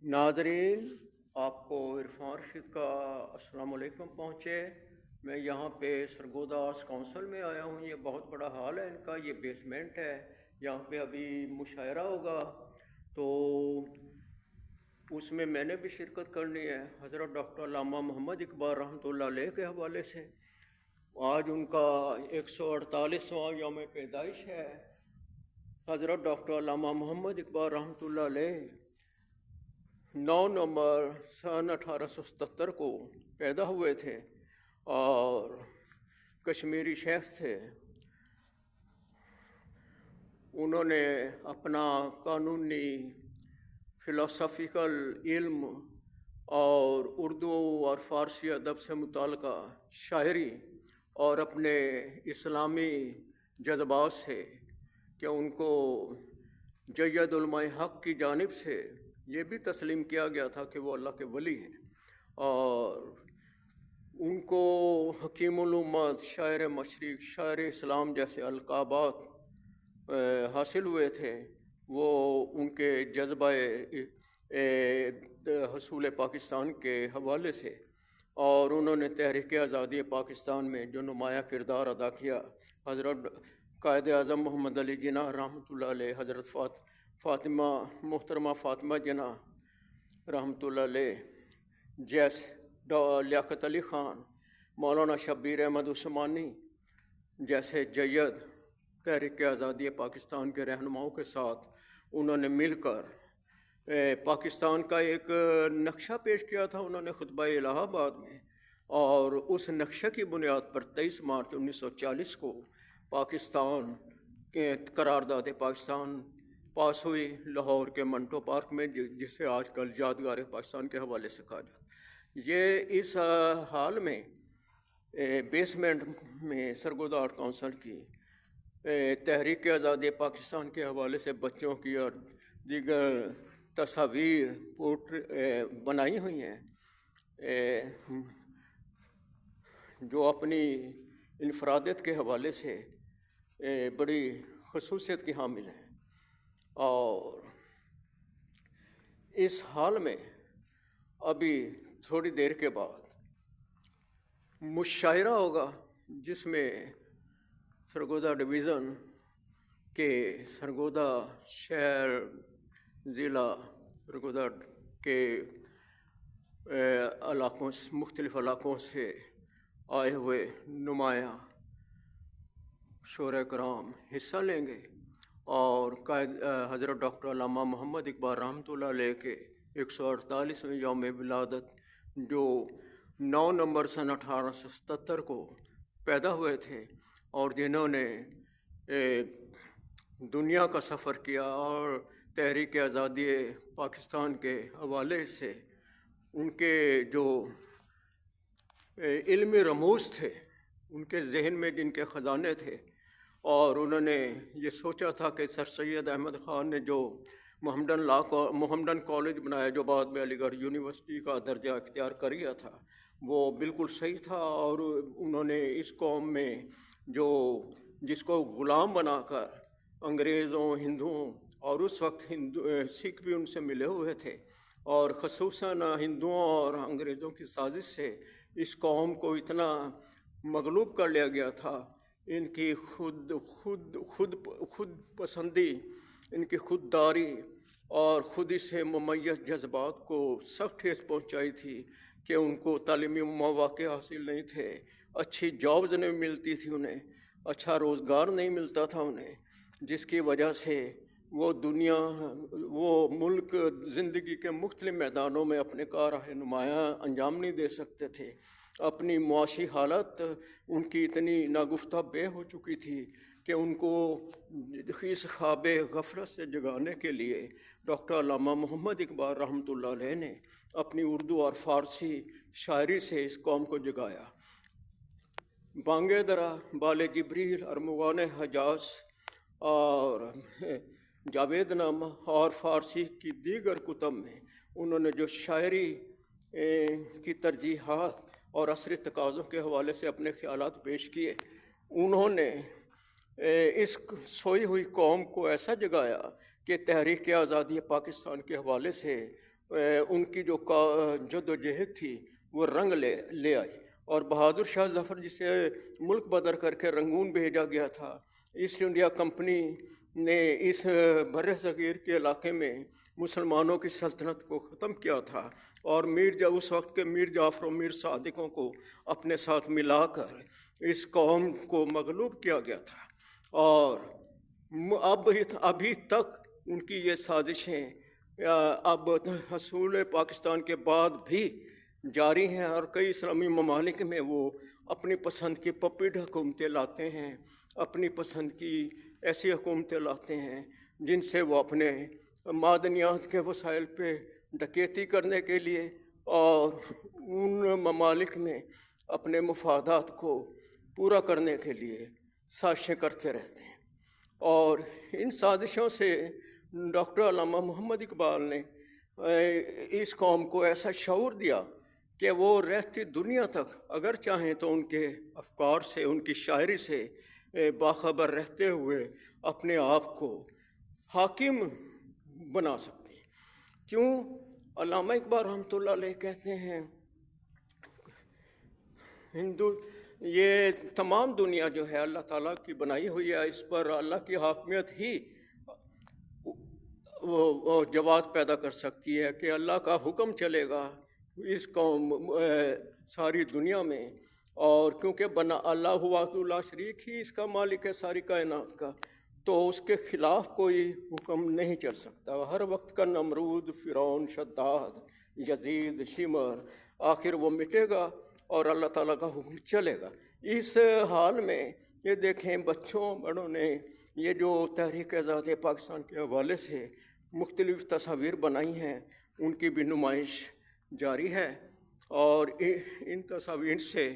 ناظرین، آپ کو عرفان رشید کا السلام علیکم پہنچے۔ میں یہاں پہ سرگودا آرٹس کونسل میں آیا ہوں۔ یہ بہت بڑا ہال ہے ان کا، یہ بیسمنٹ ہے۔ یہاں پہ ابھی مشاعرہ ہوگا تو اس میں نے بھی شرکت کرنی ہے۔ حضرت ڈاکٹر علامہ محمد اقبال رحمۃ اللہ علیہ کے حوالے سے آج ان کا 148واں یوم پیدائش ہے۔ حضرت ڈاکٹر علامہ محمد اقبال رحمۃ اللہ علیہ 9 نومبر سن 1877 کو پیدا ہوئے تھے اور کشمیری شیخ تھے۔ انہوں نے اپنا قانونی فلسفیکل علم اور اردو اور فارسی ادب سے متعلقہ شاعری اور اپنے اسلامی جذبات سے کہ ان کو جید علماء حق کی جانب سے یہ بھی تسلیم کیا گیا تھا کہ وہ اللہ کے ولی ہیں، اور ان کو حکیم الامت، شاعر مشرق، شاعر اسلام جیسے القابات حاصل ہوئے تھے۔ وہ ان کے جذبہ حصول پاکستان کے حوالے سے، اور انہوں نے تحریک آزادی پاکستان میں جو نمایاں کردار ادا کیا، حضرت قائد اعظم محمد علی جناح رحمۃ اللہ علیہ، حضرت فاطمہ محترمہ فاطمہ جناح رحمۃ اللہ علیہ، لیاقت علی خان، مولانا شبیر احمد عثمانی جیسے جید تحریک آزادی پاکستان کے رہنماؤں کے ساتھ انہوں نے مل کر پاکستان کا ایک نقشہ پیش کیا تھا۔ انہوں نے خطبہ الہ آباد میں، اور اس نقشہ کی بنیاد پر 23 مارچ 1940 کو پاکستان کے قرارداد پاکستان پاس ہوئی لاہور کے منٹو پارک میں، جسے آج کل یادگار پاکستان کے حوالے سے کہا جاتا ہے۔ یہ اس حال میں بیسمنٹ میں سرگودا آرٹ کونسل کی تحریک آزادی پاکستان کے حوالے سے بچوں کی اور دیگر تصاویر بنائی ہوئی ہیں، جو اپنی انفرادیت کے حوالے سے بڑی خصوصیت کی حامل ہیں۔ اور اس حال میں ابھی تھوڑی دیر کے بعد مشاعرہ ہوگا، جس میں سرگودا ڈویژن کے سرگودا شہر، ضلع سرگودا کے علاقوں، مختلف علاقوں سے آئے ہوئے نمایاں شعراء کرام حصہ لیں گے، اور حضرت ڈاکٹر علامہ محمد اقبال رحمۃ اللہ علیہ کے 148ویں یوم ولادت، جو 9 نومبر سن 1877 کو پیدا ہوئے تھے، اور جنہوں نے دنیا کا سفر کیا اور تحریک آزادی پاکستان کے حوالے سے ان کے جو علمی رموز تھے، ان کے ذہن میں جن کے خزانے تھے، اور انہوں نے یہ سوچا تھا کہ سر سید احمد خان نے جو محمدن کالج بنایا، جو بعد میں علی گڑھ یونیورسٹی کا درجہ اختیار کر گیا تھا، وہ بالکل صحیح تھا۔ اور انہوں نے اس قوم میں جس کو غلام بنا کر انگریزوں، ہندوؤں، اور اس وقت سکھ بھی ان سے ملے ہوئے تھے، اور خصوصاً ہندوؤں اور انگریزوں کی سازش سے اس قوم کو اتنا مغلوب کر لیا گیا تھا۔ ان کی خود پسندی، ان کی خودداری اور خودی سے ممیز جذبات کو سخت ٹھیس پہنچائی تھی کہ ان کو تعلیمی مواقع حاصل نہیں تھے، اچھی جابز نہیں ملتی تھی، انہیں اچھا روزگار نہیں ملتا تھا انہیں، جس کی وجہ سے وہ ملک زندگی کے مختلف میدانوں میں اپنے کار نمایاں انجام نہیں دے سکتے تھے۔ اپنی معاشی حالت ان کی اتنی ناگفتہ بے ہو چکی تھی کہ ان کو اس خواب غفلت سے جگانے کے لیے ڈاکٹر علامہ محمد اقبال رحمۃ اللہ علیہ نے اپنی اردو اور فارسی شاعری سے اس قوم کو جگایا۔ بانگے درا، بال جبریل، ارمغان حجاز اور جاوید نامہ اور فارسی کی دیگر کتب میں انہوں نے جو شاعری کی ترجیحات اور عصری تقاضوں کے حوالے سے اپنے خیالات پیش کیے، انہوں نے اس سوئی ہوئی قوم کو ایسا جگایا کہ تحریک آزادی پاکستان کے حوالے سے ان کی جو جدوجہد تھی وہ رنگ لے آئی، اور بہادر شاہ ظفر جسے ملک بدر کر کے رنگون بھیجا گیا تھا، ایسٹ انڈیا کمپنی نے اس بر صغیر کے علاقے میں مسلمانوں کی سلطنت کو ختم کیا تھا، اور اس وقت کے میر جعفر و میر صادقوں کو اپنے ساتھ ملا کر اس قوم کو مغلوب کیا گیا تھا، اور ابھی تک ان کی یہ سازشیں اب حصول پاکستان کے بعد بھی جاری ہیں، اور کئی اسلامی ممالک میں وہ اپنی پسند کی پپیٹ حکومتیں لاتے ہیں، اپنی پسند کی ایسی حکومتیں لاتے ہیں جن سے وہ اپنے معدنیات کے وسائل پہ ڈکیتی کرنے کے لیے اور ان ممالک میں اپنے مفادات کو پورا کرنے کے لیے سازشیں کرتے رہتے ہیں۔ اور ان سازشوں سے ڈاکٹر علامہ محمد اقبال نے اس قوم کو ایسا شعور دیا کہ وہ رہتی دنیا تک اگر چاہیں تو ان کے افکار سے، ان کی شاعری سے باخبر رہتے ہوئے اپنے آپ کو حاکم بنا سکتے ہیں۔ کیوں؟ علامہ اقبال رحمۃ اللہ علیہ کہتے ہیں یہ تمام دنیا جو ہے اللہ تعالیٰ کی بنائی ہوئی ہے، اس پر اللہ کی حاکمیت ہی وہ جواز پیدا کر سکتی ہے کہ اللہ کا حکم چلے گا اس قوم ساری دنیا میں، اور کیونکہ اللہ وحدہ لا شریک ہی اس کا مالک ہے ساری کائنات کا، تو اس کے خلاف کوئی حکم نہیں چل سکتا۔ ہر وقت کا نمرود، فرعون، شداد، یزید، شمر، آخر وہ مٹے گا اور اللہ تعالیٰ کا حکم چلے گا۔ اس حال میں یہ دیکھیں بچوں بڑوں نے یہ جو تحریک آزادی پاکستان کے حوالے سے مختلف تصاویر بنائی ہیں، ان کی بھی نمائش جاری ہے، اور ان تصاویر سے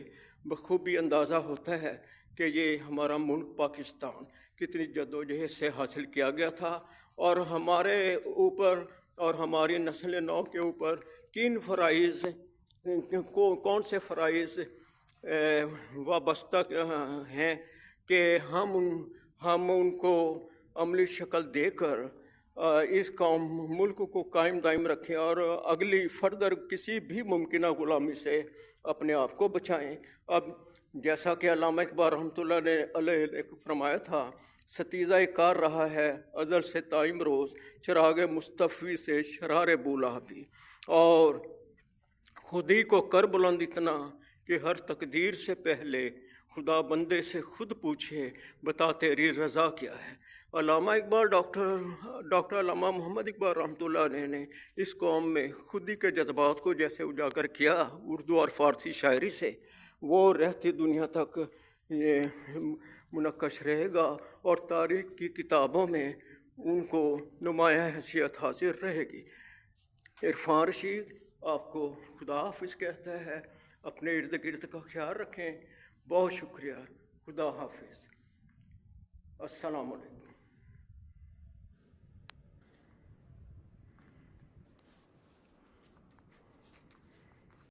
بخوبی اندازہ ہوتا ہے کہ یہ ہمارا ملک پاکستان کتنی جدوجہد سے حاصل کیا گیا تھا، اور ہمارے اوپر اور ہماری نسل نو کے اوپر کن فرائض کون سے فرائض وابستہ ہیں کہ ہم ان کو عملی شکل دے کر اس قوم ملک کو قائم دائم رکھیں اور اگلی فردر کسی بھی ممکنہ غلامی سے اپنے آپ کو بچائیں۔ اب جیسا کہ علامہ اقبال رحمۃ اللہ علیہ نے فرمایا تھا، ستیزہ کار رہا ہے ازل سے تائم روز، چراغ مصطفی سے شرار بولا بھی، اور خودی کو کر بلند اتنا کہ ہر تقدیر سے پہلے خدا بندے سے خود پوچھے بتا تیری رضا کیا ہے۔ علامہ اقبال ڈاکٹر علامہ محمد اقبال رحمۃ اللہ علیہ نے اس قوم میں خودی کے جذبات کو جیسے اجاگر کیا اردو اور فارسی شاعری سے، وہ رہتی دنیا تک یہ منقش رہے گا، اور تاریخ کی کتابوں میں ان کو نمایاں حیثیت حاصل رہے گی۔ عرفان رشید آپ کو خدا حافظ کہتا ہے، اپنے ارد گرد کا خیال رکھیں۔ بہت شکریہ، خدا حافظ، السلام علیکم۔